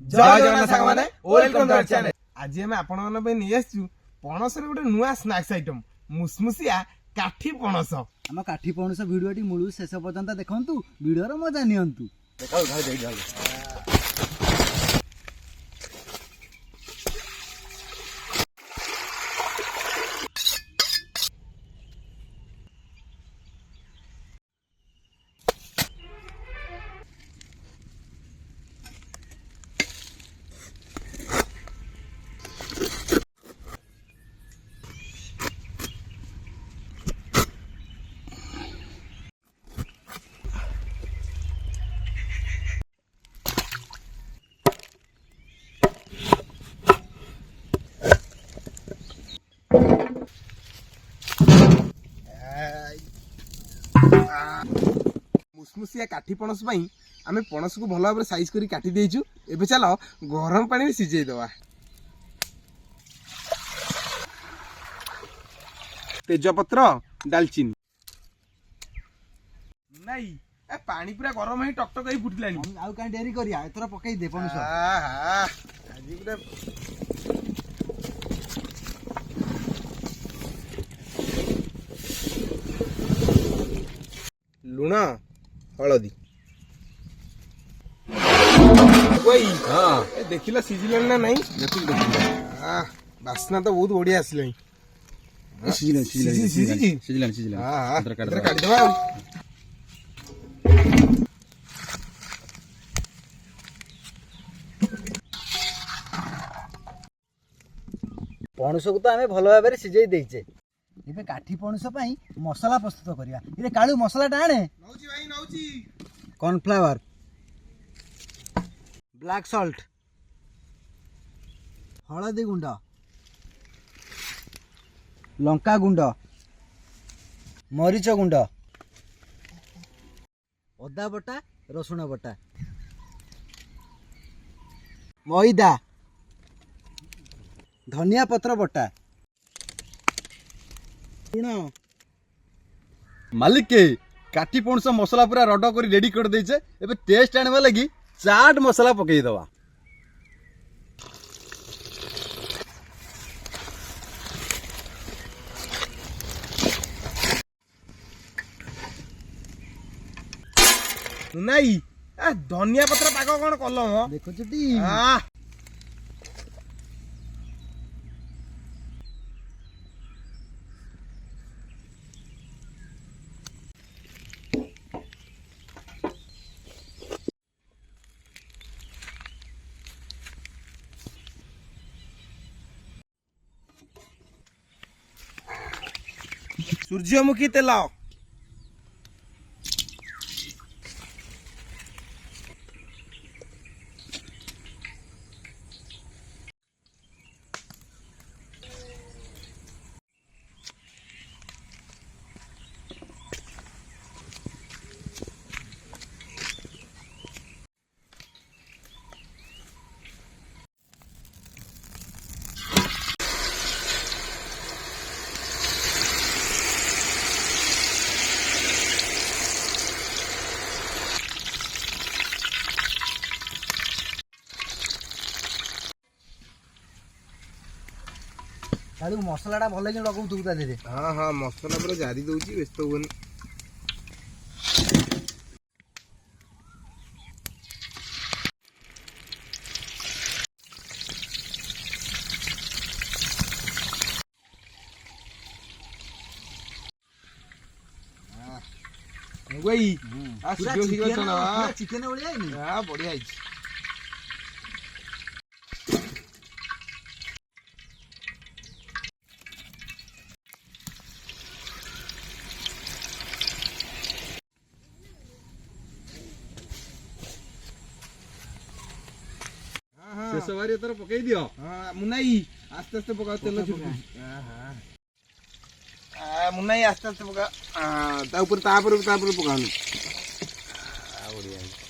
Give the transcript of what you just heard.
जय जगन्नाथ सागमाने welcome to our channel. आज हम आपण मन पे नै आसु पणस रे गोटे नुआ स्नैक्स आइटम मुसमुसिया काठी पणस। आम काठी पणस भिडियोटी मूलू शेष पर्यंत देखंतु भिडियोर मजा नियंतु। देखाउ भाई देख जाओ मुसमुसिया काठी पणस पई आमे पणस को भल भाव साइज करी काटी देइछु। एबे चलो गरम पानी में सिझेई दवा। तेजपत्र दालचीनी नहीं ए पानी पूरा गरम है टकटक ही फुटलानी। आउ कां डेरी करिया एतरा पकई दे पणस। आज पूरा लुण हलदी देखिला सिझिलानी ना नहीं बास्ना तो बहुत बढ़िया आसला। पणस को तो आमे भलो भाबरे सिझेई देइचे। एबे काठी पणस पई मसला प्रस्तुत करिया। इरे काळू मसलाटा आणे नौची भाई नौची। कॉर्नफ्लावर, ब्लैक सॉल्ट, हळदी गुंड, लंका गुंड, मरीच गुंड, अदा बटा, रसुण बटा, मैदा, धनिया पत्र बटा, लुण। मालिक के काठी पणस मसला पूरा रड कर रेडी कर देइछे। एबे टेस्ट आने लगी चाट मसला पकई दवा। नहीं धनिया पत्र पाग कौन कल देखो चुटी सूर्यमुखी तेल काळू मसलाटा भल कि लगौ तू ता दे। हाँ हाँ मसला पूरा जारी दउची व्यस्त होनी। वही चिकन बढ़िया है हाँ बढ़िया है। शेष बारी तर पकई दियो। हाँ मुन्नाई आस्ते आस्ते पका तेल छुटू। मुन्नाई आस्ते आस्ते पका ता ऊपर पकानु। बढ़िया है।